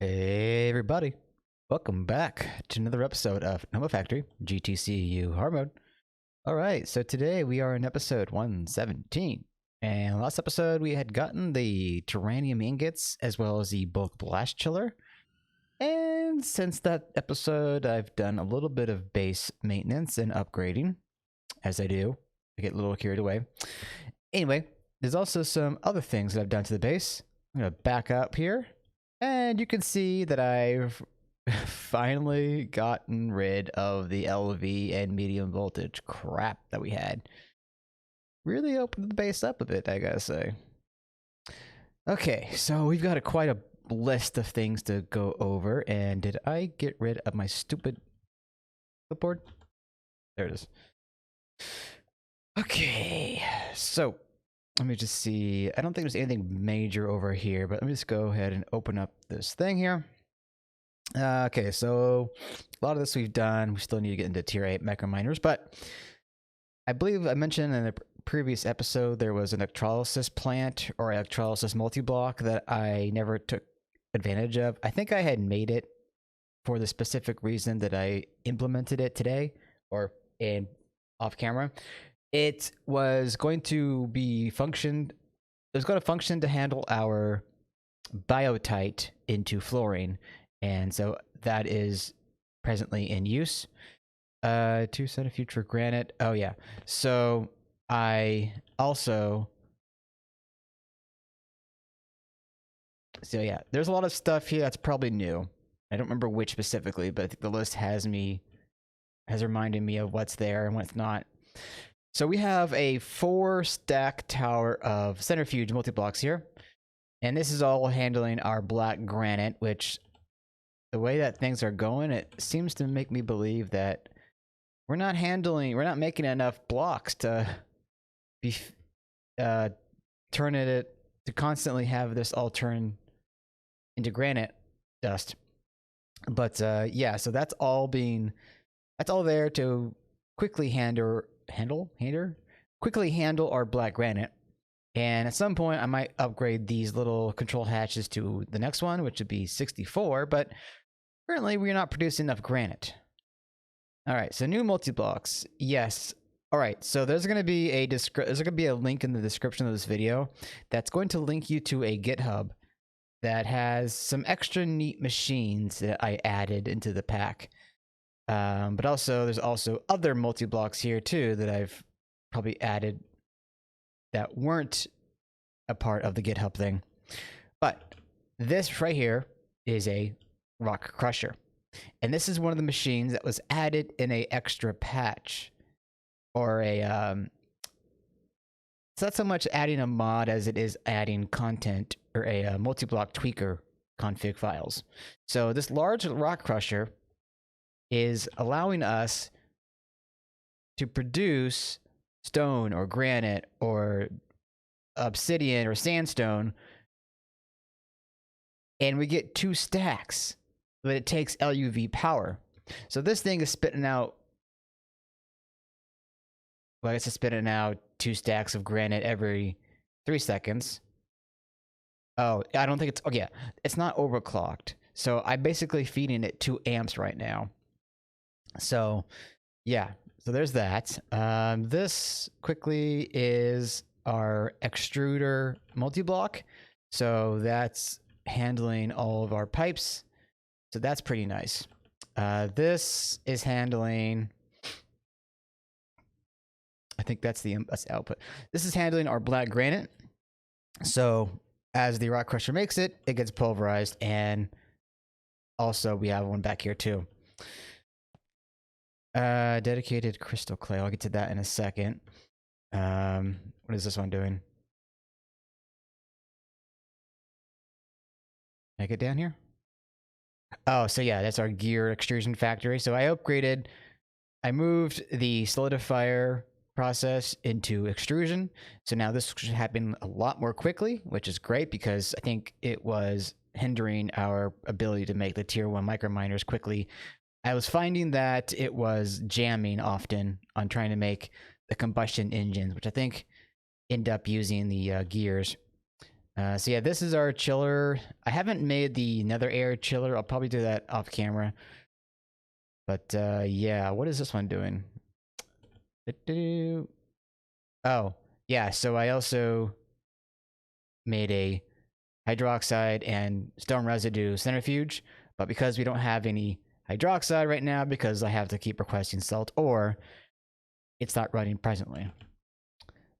Hey everybody, welcome back to another episode of Nomi Factory GTCEu hard mode. Alright, so today we are in episode 117. And last episode we had gotten the Terranium ingots as well as the bulk blast chiller. And since that episode I've done a little bit of base maintenance and upgrading. As I do, I get a little carried away. Anyway, there's also some other things that I've done to the base. I'm going to back up here. And you can see that I've finally gotten rid of the LV and medium voltage crap that we had. Really opened the base up a bit, I gotta say. Okay, so we've got quite a list of things to go over. And did I get rid of my stupid clipboard? There it is. Okay, so let me just see. I don't think there's anything major over here, but let me just go ahead and open up this thing here. Okay, so a lot of this we've done. We still need to get into tier 8 microminers, but I believe I mentioned in a previous episode there was an electrolysis plant or electrolysis multi-block that I never took advantage of. I think I had made it for the specific reason that I implemented it today or in off camera. It was going to be functioned. It was going to function to handle our biotite into fluorine, and so that is presently in use. To centrifuge granite. Oh yeah. So I also. So yeah, there's a lot of stuff here that's probably new. I don't remember which specifically, but I think the list has reminded me of what's there and what's not. So we have a 4-stack tower of centrifuge multi-blocks here. And this is all handling our black granite, which the way that things are going, it seems to make me believe that we're not making enough blocks to be turning it to constantly have this all turn into granite dust. But yeah, so that's all there to quickly handle our black granite. And at some point I might upgrade these little control hatches to the next one, which would be 64, but currently we're not producing enough granite. All right, so new multi-blocks. Yes. All right, so there's going to be a link in the description of this video that's going to link you to a GitHub that has some extra neat machines that I added into the pack. But also, there's also other multi-blocks here too that I've probably added that weren't a part of the GitHub thing. But this right here is a rock crusher. And this is one of the machines that was added in a extra patch. Or it's not so much adding a mod as it is adding content or a multi-block tweaker config files. So this large rock crusher is allowing us to produce stone or granite or obsidian or sandstone, and we get 2 stacks, but it takes LUV power. So this thing is spitting out, well, I guess it's spitting out 2 stacks of granite every 3 seconds. Oh, I don't think it's, oh yeah, it's not overclocked. So I'm basically feeding it 2 amps right now. So yeah, so there's that. This quickly is our extruder multi-block. So that's handling all of our pipes. So that's pretty nice. This is handling, I think that's the output. This is handling our black granite. So as the rock crusher makes it, it gets pulverized. And also we have one back here too. Dedicated crystal clay. I'll get to that in a second. What is this one doing? Can I get down here? Oh, so yeah, that's our gear extrusion factory. So I moved the solidifier process into extrusion. So now this should happen a lot more quickly, which is great because I think it was hindering our ability to make the tier 1 microminers quickly. I was finding that it was jamming often on trying to make the combustion engines, which I think end up using the gears. So yeah, this is our chiller. I haven't made the nether air chiller. I'll probably do that off camera. But yeah, what is this one doing? Oh, yeah, so I also made a hydroxide and stone residue centrifuge, but because we don't have any hydroxide right now, because I have to keep requesting salt ore, it's not running presently.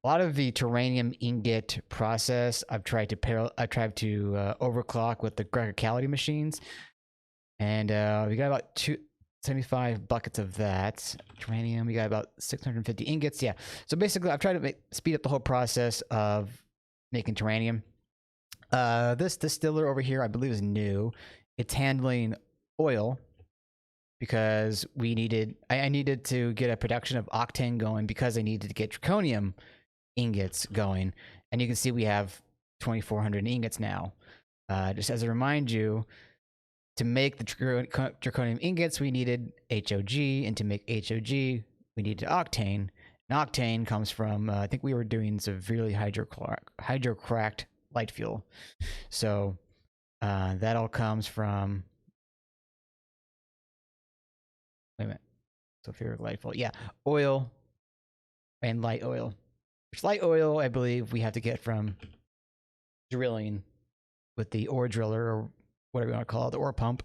A lot of the terranium ingot process I've tried to overclock with the Gregarcality machines, and we got about 275 buckets of that terranium. We got about 650 ingots. Yeah, so basically I've tried to speed up the whole process of making terranium. This distiller over here I believe is new. It's handling oil because I needed to get a production of octane going because I needed to get draconium ingots going, and you can see we have 2,400 ingots now. Just as a remind you, to make the draconium ingots we needed HOG, and to make HOG we needed octane, and octane comes from I think we were doing severely hydrocracked light fuel, so that all comes from, wait a minute, sulfuric light fuel, yeah, oil and light oil. Light oil, I believe, we have to get from drilling with the ore driller, or whatever you want to call it, the ore pump.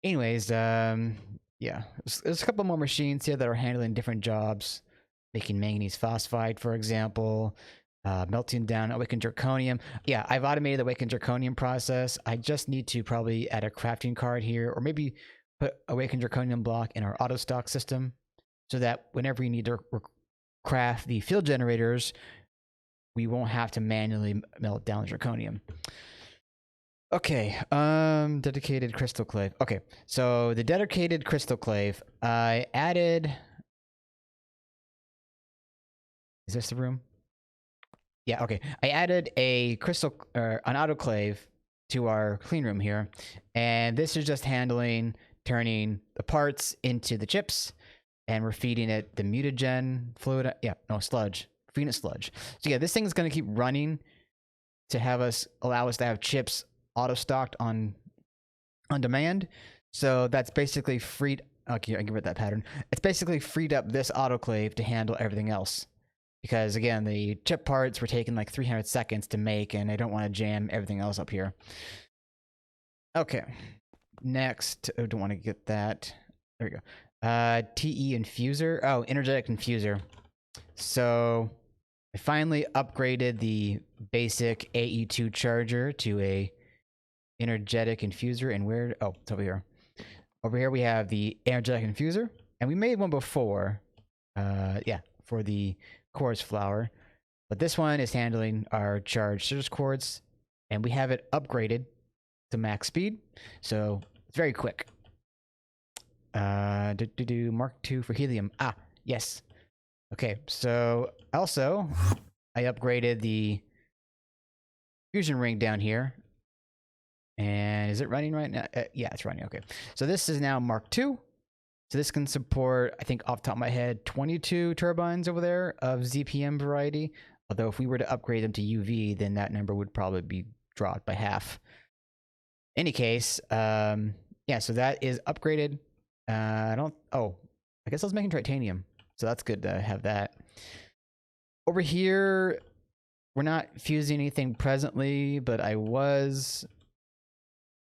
Anyways, yeah, there's a couple more machines here that are handling different jobs, making manganese phosphide, for example, melting down awakened zirconium. Yeah, I've automated the awakened zirconium process. I just need to probably add a crafting card here, or maybe put awakened zirconium block in our auto stock system, so that whenever you need to craft the field generators, we won't have to manually melt down the zirconium. Okay, dedicated crystal clave. Okay, so the dedicated crystal clave, I added, is this the room? Yeah, okay. I added a crystal, an autoclave to our clean room here, and this is just handling turning the parts into the chips, and we're feeding it the mutagen fluid. Yeah, no, sludge. Feeding it sludge. So yeah, this thing is going to keep running to allow us to have chips auto stocked on demand. So that's basically freed. Okay, I can read that pattern. It's basically freed up this autoclave to handle everything else, because again, the chip parts were taking like 300 seconds to make, and I don't want to jam everything else up here. Okay, next, I don't want to get that. There we go. TE infuser. Oh, energetic infuser. So I finally upgraded the basic AE2 charger to a energetic infuser. And where? Oh, it's over here. Over here we have the energetic infuser, and we made one before. Yeah, for the quartz flower, but this one is handling our charged scissors quartz, and we have it upgraded to max speed, so it's very quick. Mark II for helium. Ah, yes. Okay, so also I upgraded the fusion ring down here. And is it running right now? Yeah, it's running. Okay, so this is now Mark II. So this can support, I think off the top of my head, 22 turbines over there of ZPM variety. Although if we were to upgrade them to UV, then that number would probably be dropped by half. Any case, yeah, so that is upgraded. I guess I was making titanium, so that's good to have that. Over here, we're not fusing anything presently, but I was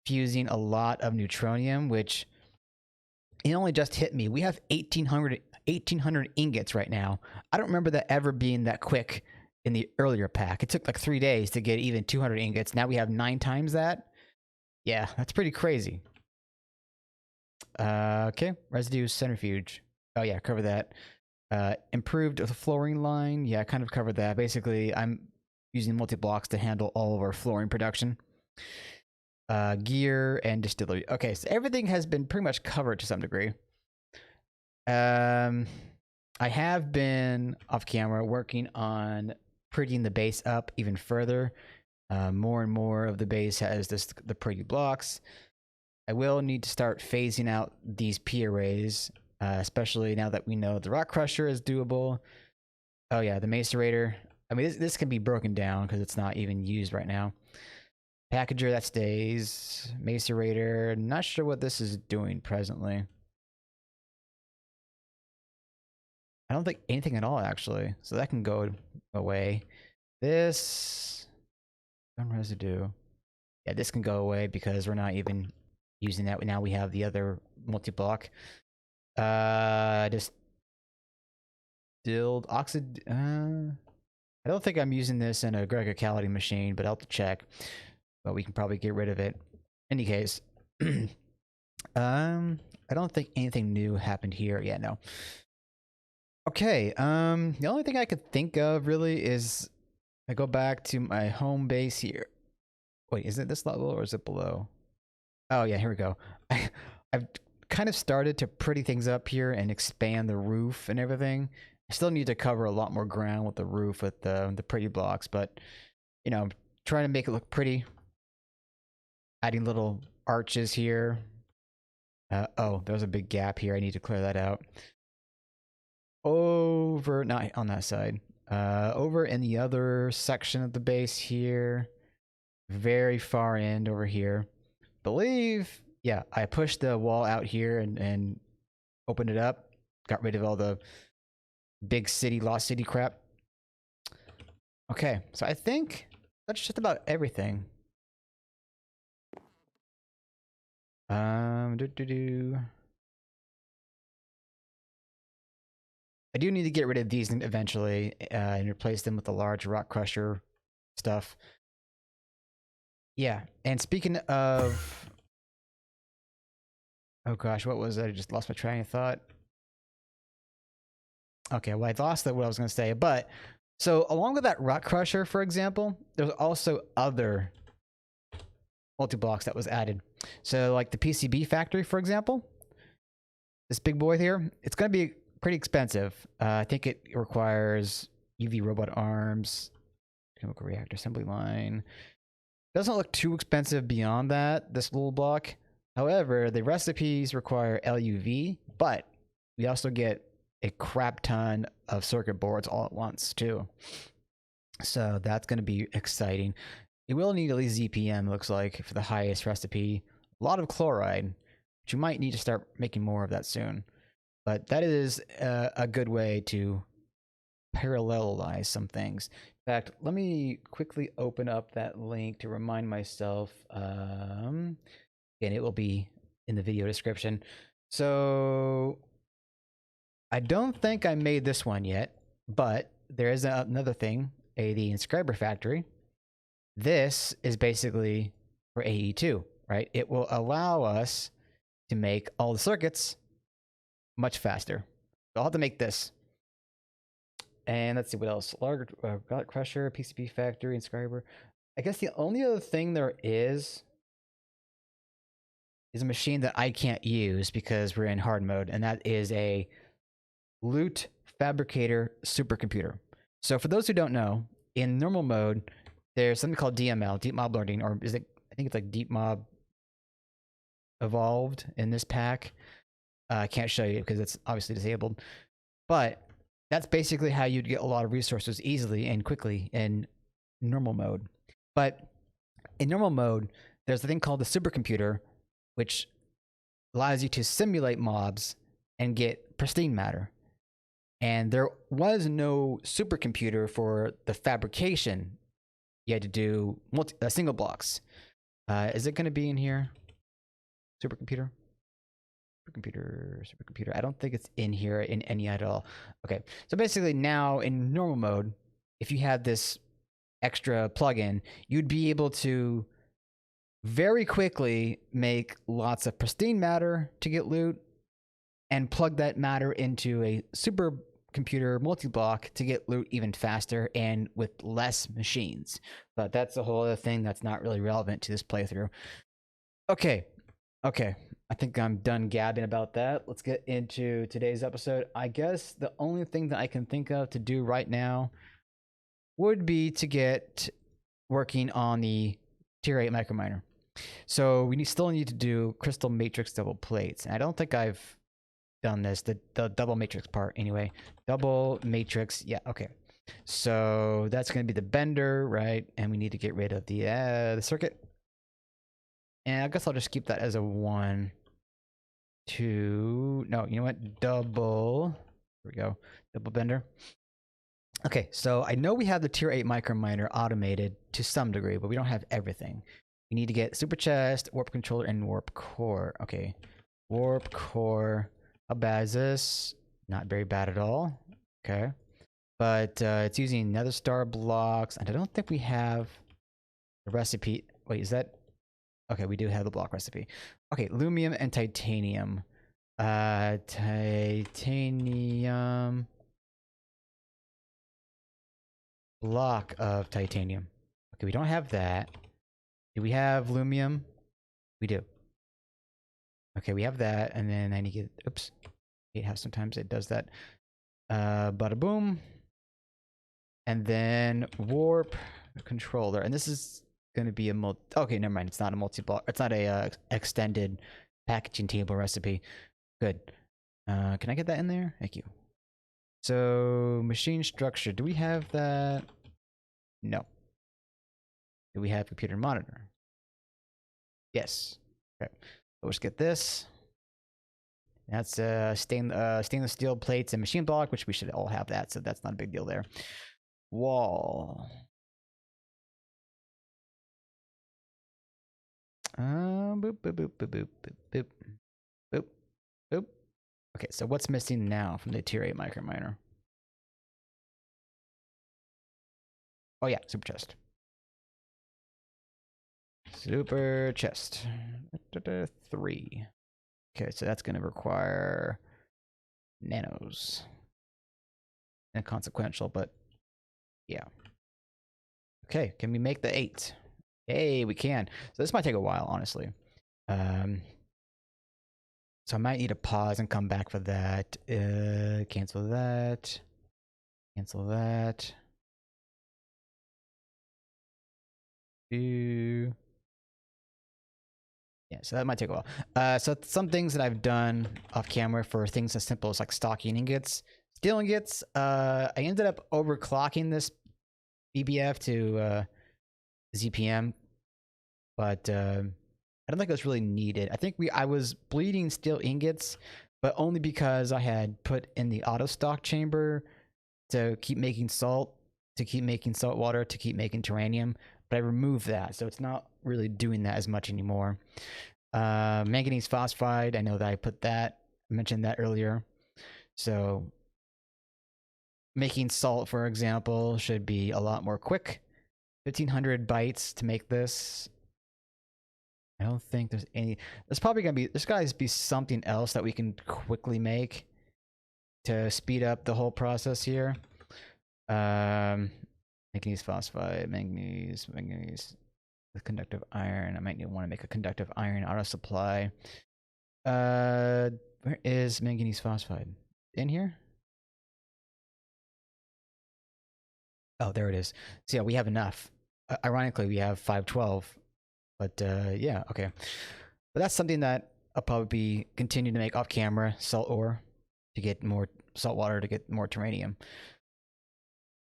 fusing a lot of neutronium, which it only just hit me. We have 1,800 ingots right now. I don't remember that ever being that quick in the earlier pack. It took like 3 days to get even 200 ingots. Now we have 9 times that. Yeah, that's pretty crazy. Okay, residue centrifuge. Oh yeah, cover that. Improved flooring line. Yeah, I kind of covered that. Basically, I'm using multi-blocks to handle all of our flooring production. Gear and distillery. Okay, so everything has been pretty much covered to some degree. I have been off camera working on prettying the base up even further. More and more of the base has the pretty blocks. I will need to start phasing out these P arrays, especially now that we know the rock crusher is doable. Oh yeah, the macerator. I mean, this can be broken down because it's not even used right now. Packager, that stays. Macerator, not sure what this is doing presently. I don't think anything at all, actually. So that can go away. This... Gum residue. Yeah, this can go away because we're not even using that. Now we have the other multi-block. Just... Distilled oxid... I don't think I'm using this in a GregTech machine, but I'll have to check. But we can probably get rid of it. In any case, I don't think anything new happened here. Yeah, no. Okay, the only thing I could think of really is I go back to my home base here. Wait, is it this level or is it below? Oh yeah, here we go. I've kind of started to pretty things up here and expand the roof and everything. I still need to cover a lot more ground with the roof with the pretty blocks, but you know, trying to make it look pretty. Adding little arches here. Oh, there's a big gap here. I need to clear that out. Over, not on that side. Over in the other section of the base here. Very far end over here. Believe, yeah, I pushed the wall out here and opened it up. Got rid of all the big city, lost city crap. Okay, so I think that's just about everything. I do need to get rid of these eventually and replace them with the large rock crusher stuff. Yeah, and speaking of... Oh gosh, what was it? I just lost my train of thought. Okay, well, I lost what I was going to say, but... So, along with that rock crusher, for example, there's also other multi-blocks that was added. So, like the PCB factory, for example, this big boy here, it's going to be pretty expensive. I think it requires UV robot arms, chemical reactor assembly line. Doesn't look too expensive beyond that, this little block. However, the recipes require LUV, but we also get a crap ton of circuit boards all at once, too. So that's going to be exciting. It will need at least ZPM, looks like, for the highest recipe. A lot of chloride, which you might need to start making more of that soon. But that is a good way to parallelize some things. In fact, let me quickly open up that link to remind myself. And it will be in the video description. So I don't think I made this one yet, but there is another thing, the inscriber factory. This is basically for AE2, right? It will allow us to make all the circuits much faster. So I'll have to make this. And let's see what else. Large Gauntlet Crusher, PCB Factory, Inscriber. I guess the only other thing there is a machine that I can't use because we're in hard mode, and that is a Loot Fabricator supercomputer. So for those who don't know, in normal mode, there's something called DML, Deep Mob Learning, or is it? I think it's like Deep Mob Evolved in this pack. I can't show you because it's obviously disabled, but that's basically how you'd get a lot of resources easily and quickly in normal mode. But in normal mode, there's a thing called the supercomputer, which allows you to simulate mobs and get pristine matter. And there was no supercomputer for the fabrication. You had to do single blocks. Is it going to be in here? Supercomputer? Supercomputer. I don't think it's in here in any at all. Okay, so basically now in normal mode, if you had this extra plugin, you'd be able to very quickly make lots of pristine matter to get loot and plug that matter into a supercomputer multi-block to get loot even faster and with less machines. But that's a whole other thing that's not really relevant to this playthrough. Okay. I think I'm done gabbing about that. Let's get into today's episode. I guess the only thing that I can think of to do right now would be to get working on the Tier 8 Microminer. So we still need to do crystal matrix double plates. And I don't think I've done this, the double matrix part anyway. Double matrix, yeah, okay. So that's going to be the bender, right? And we need to get rid of the circuit. And I guess I'll just keep that as a 1, 2. No, you know what? Double. Here we go. Double bender. Okay, so I know we have the tier 8 microminer automated to some degree, but we don't have everything. We need to get super chest, warp controller, and warp core. Okay, warp core. How bad is this? Not very bad at all. Okay, but it's using nether star blocks, and I don't think we have the recipe. Wait, is that? Okay, we do have the block recipe. Okay, lumium and titanium. Titanium. Block of titanium. Okay, we don't have that. Do we have lumium? We do. Okay, we have that, and then I need to get. Oops. It has sometimes it does that. Bada boom. And then warp controller, and this is going to be a multi. Okay, never mind. It's not a multi-block. It's not a extended packaging table recipe. Good. Can I get that in there? Thank you. So machine structure. Do we have that? No. Do we have computer monitor? Yes. Okay. So let's get this. That's stainless steel plates and machine block, which we should all have that, so that's not a big deal there. Wall. Boop, boop, boop, boop, boop, boop, boop, boop. Okay, so what's missing now from the tier 8 microminer? Oh yeah, super chest. Super chest. 3. Okay, so that's going to require nanos. Inconsequential, but yeah. Okay, can we make the 8? Hey, we can. So this might take a while, honestly. So I might need to pause and come back for that. Cancel that. Cancel that. Yeah, so that might take a while. So some things that I've done off camera for things as simple as like stocking ingots, steel ingots. I ended up overclocking this BBF to ZPM, but I don't think it was really needed. I think I was bleeding steel ingots, but only because I had put in the auto stock chamber to keep making salt, to keep making salt water, to keep making terranium. But I removed that, so it's not really doing that as much anymore. Manganese phosphide, I know that I put that, I mentioned that earlier. So making salt, for example, should be a lot more quick. 1,500 bytes to make this. I don't think there's any. There's probably gonna be. There's gotta be something else that we can quickly make to speed up the whole process here. Manganese phosphide, manganese, with conductive iron. I might want to make a conductive iron auto supply. Where is manganese phosphide? In here? Oh, there it is. So yeah, we have enough. Ironically, we have 512. But yeah, okay. But that's something that I'll probably continue to make off camera, salt ore, to get more salt water, to get more terranium.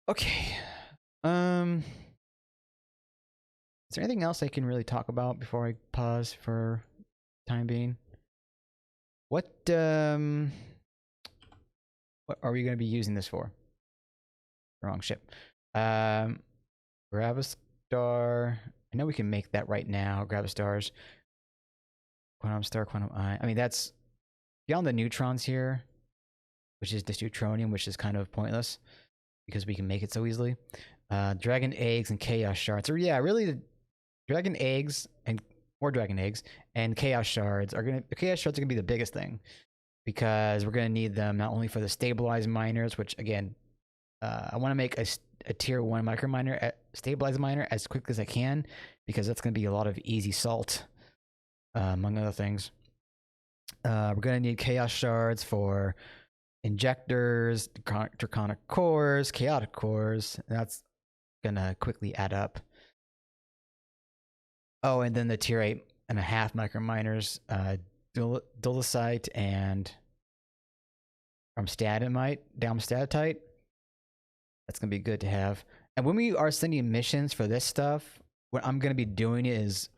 Okay. Is there anything else I can really talk about before I pause for time being? What are we going to be using this for? Wrong ship. Grab a star. I know we can make that right now. Grab a stars. Quantum star, quantum eye. I mean, that's beyond the neutrons here, which is this neutronium, which is kind of pointless because we can make it so easily. Dragon eggs and chaos shards. Or yeah, really, the dragon eggs and more dragon eggs and chaos shards are gonna. The chaos shards are gonna be the biggest thing because we're gonna need them not only for the stabilized miners, which again, I want to make a tier 1 microminer, stabilized miner as quick as I can because that's gonna be a lot of easy salt, among other things. We're gonna need chaos shards for injectors, draconic cores, chaotic cores. That's gonna quickly add up. Oh, and then the tier 8.5 microminers, dulicite and from statinite, down statatite. That's gonna be good to have. And when we are sending missions for this stuff, what I'm gonna be doing is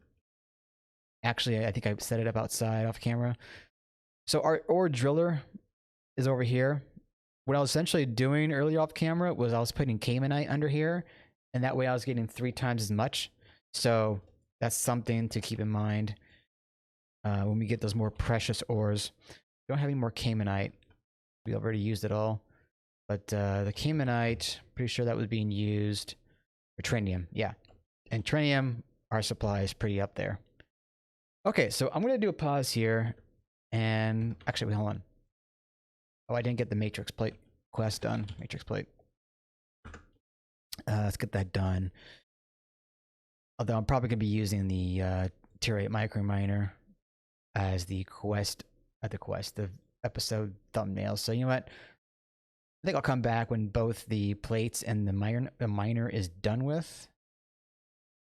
actually, I think I set it up outside off camera. So our ore driller is over here. What I was essentially doing earlier off camera was I was putting Caymanite under here, and that way I was getting 3 times as much. So that's something to keep in mind when we get those more precious ores. We don't have any more Caymanite. We already used it all. But the Caymanite, pretty sure that was being used for trinium. Yeah. And trinium, our supply is pretty up there. Okay, so I'm going to do a pause here. And actually, wait, hold on. Oh, I didn't get the matrix plate quest done. Matrix plate. Let's get that done. Although I'm probably going to be using the Tier 8 Microminer as the quest, the episode thumbnail. So you know what? I think I'll come back when both the plates and the miner is done with.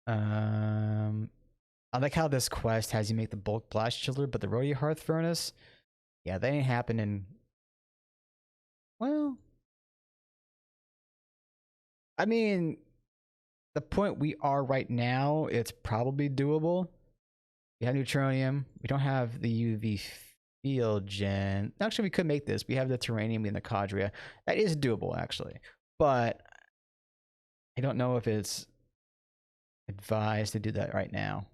I like how this quest has you make the bulk blast chiller, but the rodeo hearth furnace, yeah, that ain't happening. Well, I mean, the point we are right now, it's probably doable. We have neutronium. We don't have the UV field gen. Actually, we could make this. We have the terranium and the cadria. That is doable, actually. But I don't know if it's advised to do that right now.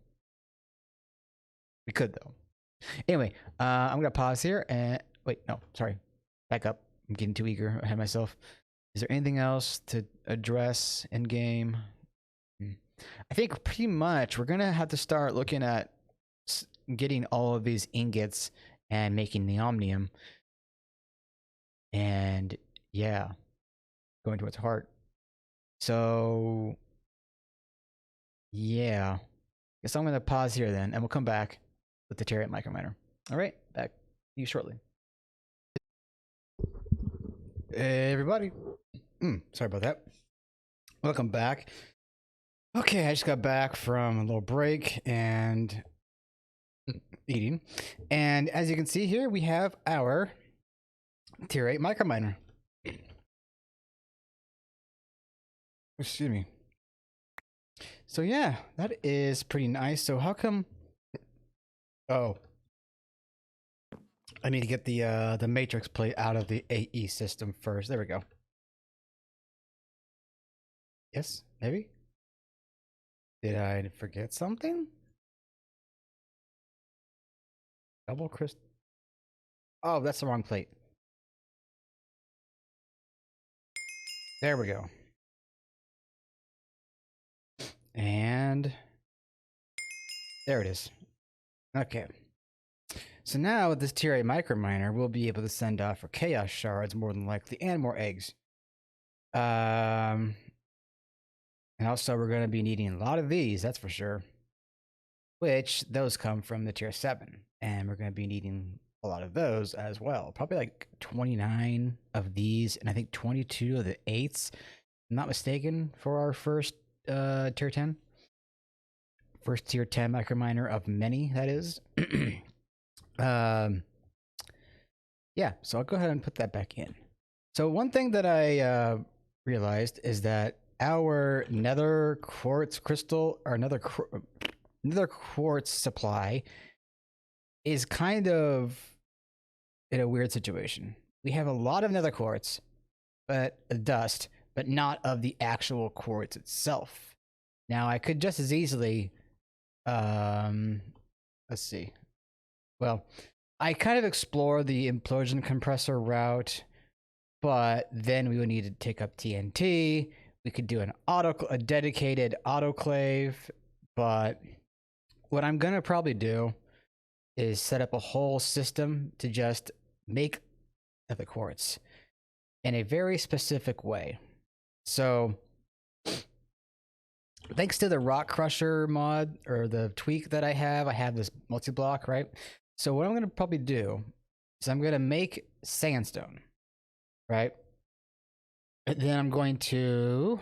We could, though. Anyway, I'm going to pause here and... Wait, no, sorry. Back up. I'm getting too eager ahead of myself. Is there anything else to address in game? I think pretty much we're going to have to start looking at getting all of these ingots and making the omnium. And yeah, going towards heart. So yeah, guess I'm going to pause here then, and we'll come back with the Tier 8 Microminer. All right, back to you shortly. Hey everybody. Sorry about that. Welcome back. Okay, I just got back from a little break and eating. And as you can see here, we have our Tier 8 Microminer. Excuse me. So yeah, that is pretty nice. So how come... Oh. I need to get the matrix plate out of the AE system first. There we go. Yes, maybe? Did I forget something? Double crystal. Oh, that's the wrong plate. There we go. And there it is. Okay. So now with this Tier 8 Microminer, we'll be able to send off for chaos shards more than likely, and more eggs. And also we're going to be needing a lot of these, that's for sure. Which those come from the Tier 7, and we're going to be needing a lot of those as well. Probably like 29 of these, and I think 22 of the 8s. If I'm not mistaken, for our first Tier 10. First Tier 10 Microminer of many, that is. Yeah, so I'll go ahead and put that back in. So one thing that I realized is that our nether quartz crystal, or nether quartz supply, is kind of in a weird situation. We have a lot of nether quartz, but dust, but not of the actual quartz itself. Now I could just as easily, let's see. Well, I kind of explore the implosion compressor route, but then we would need to take up TNT. We could do a dedicated autoclave, but what I'm gonna probably do is set up a whole system to just make the quartz in a very specific way. So thanks to the rock crusher mod, or the tweak that I have this multi-block, right? So what I'm going to probably do is I'm going to make sandstone, right? And then I'm going to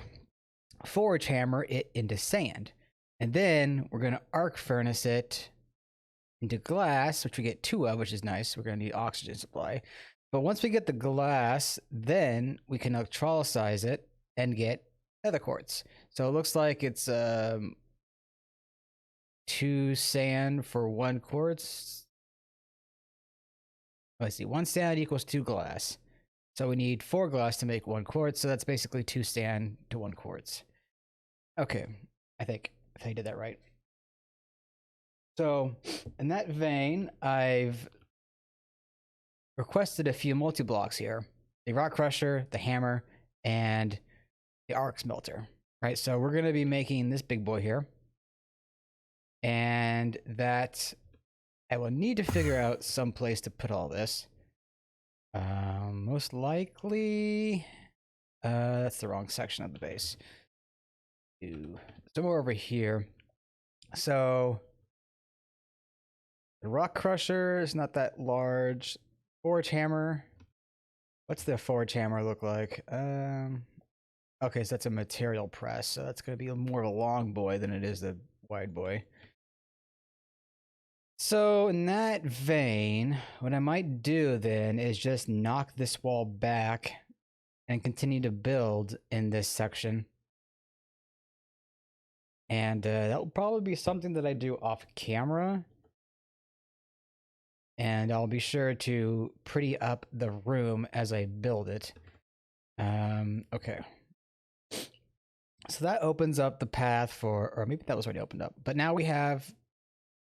forge hammer it into sand. And then we're going to arc furnace it into glass, which we get 2 of, which is nice. We're going to need oxygen supply. But once we get the glass, then we can electrolyze it and get nether quartz. So it looks like it's 2 sand for 1 quartz. Let's see, 1 sand equals 2 glass. So we need 4 glass to make 1 quartz. So that's basically 2 sand to 1 quartz. Okay, I think if I did that right. So in that vein, I've requested a few multi-blocks here. The rock crusher, the hammer, and the arc smelter. Right, so we're going to be making this big boy here. And that I will need to figure out some place to put all this. Most likely, that's the wrong section of the base. Somewhere over here. So the rock crusher is not that large. Forge hammer. What's the forge hammer look like? Okay, so that's a material press. So that's going to be more of a long boy than it is the wide boy. So in that vein, what I might do then is just knock this wall back and continue to build in this section. And that will probably be something that I do off camera. And I'll be sure to pretty up the room as I build it. Okay. So that opens up the path for, or maybe that was already opened up. But now we have,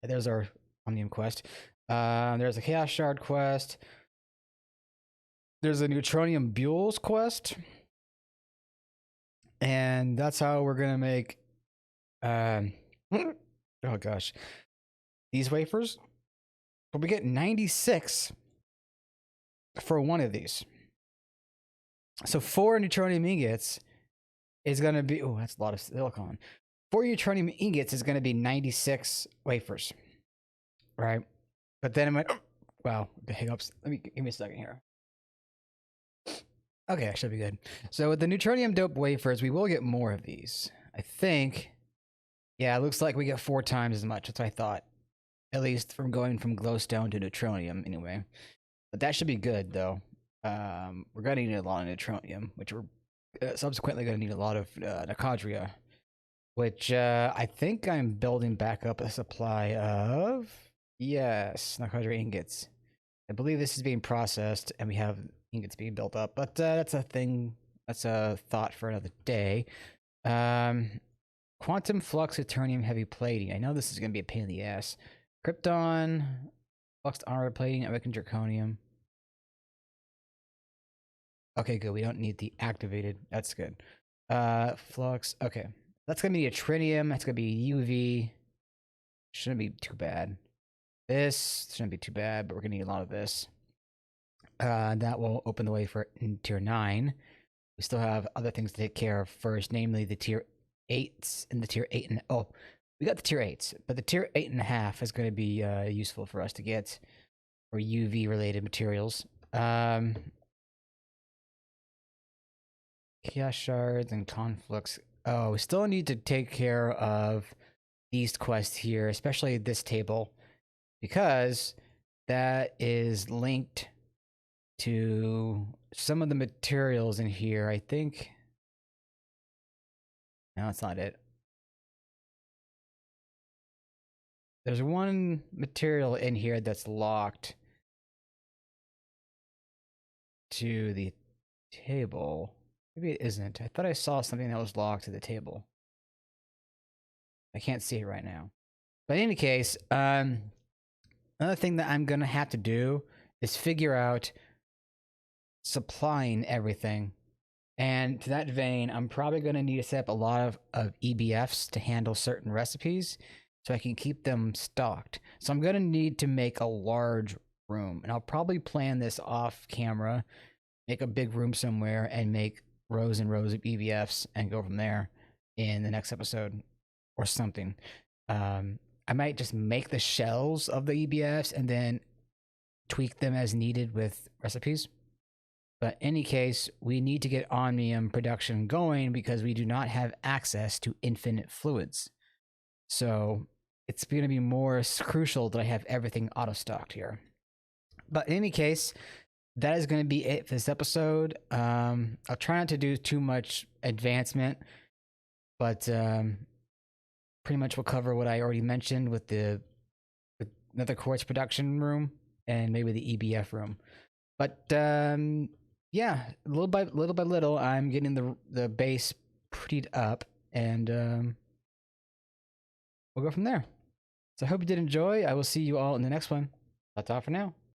there's our Omnium quest. There's a Chaos Shard quest. There's a Neutronium Buells quest. And that's how we're going to make, oh gosh, these wafers. But we get 96 for one of these. So 4 Neutronium ingots is going to be, oh, that's a lot of silicon. 4 Neutronium ingots is going to be 96 wafers. Right? But then I'm like, oh, wow, the hiccups. Give me a second here. Okay, I should be good. So with the Neutronium dope wafers, we will get more of these. I think, yeah, it looks like we get 4 times as much as I thought. At least from going from glowstone to neutronium, anyway. But that should be good, though. We're going to need a lot of neutronium, which we're subsequently going to need a lot of Nicodria, which I think I'm building back up a supply of. Yes, Nicodria ingots. I believe this is being processed, and we have ingots being built up. But that's a thing. That's a thought for another day. Quantum flux eternium heavy plating. I know this is going to be a pain in the ass. Krypton, fluxed armor plating, awakened zirconium. Okay, good. We don't need the activated. That's good. Flux. Okay. That's going to be a tritium. That's going to be UV. Shouldn't be too bad. This shouldn't be too bad, but we're going to need a lot of this. That will open the way for tier 9. We still have other things to take care of first, namely the tier 8s and the tier 8 and oh, we got the tier 8s, but the tier 8.5 is going to be useful for us to get for UV related materials. Chaos shards and conflicts. Oh, we still need to take care of these quests here, especially this table, because that is linked to some of the materials in here. I think. No, that's not it. There's one material in here that's locked to the table. Maybe it isn't. I thought I saw something that was locked to the table. I can't see it right now. But in any case, another thing that I'm going to have to do is figure out supplying everything. And to that vein, I'm probably going to need to set up a lot of EBFs to handle certain recipes so I can keep them stocked. So I'm going to need to make a large room. And I'll probably plan this off camera, make a big room somewhere, and make rows and rows of EBFs and go from there in the next episode or something. I might just make the shells of the EBFs and then tweak them as needed with recipes. But in any case, we need to get Omnium production going because we do not have access to infinite fluids. So it's going to be more crucial that I have everything auto-stocked here. But in any case, that is going to be it for this episode. I'll try not to do too much advancement, but pretty much we'll cover what I already mentioned with the another quartz production room and maybe the EBF room. But yeah, little by little, I'm getting the base prettied up, and we'll go from there. So I hope you did enjoy. I will see you all in the next one. That's all for now.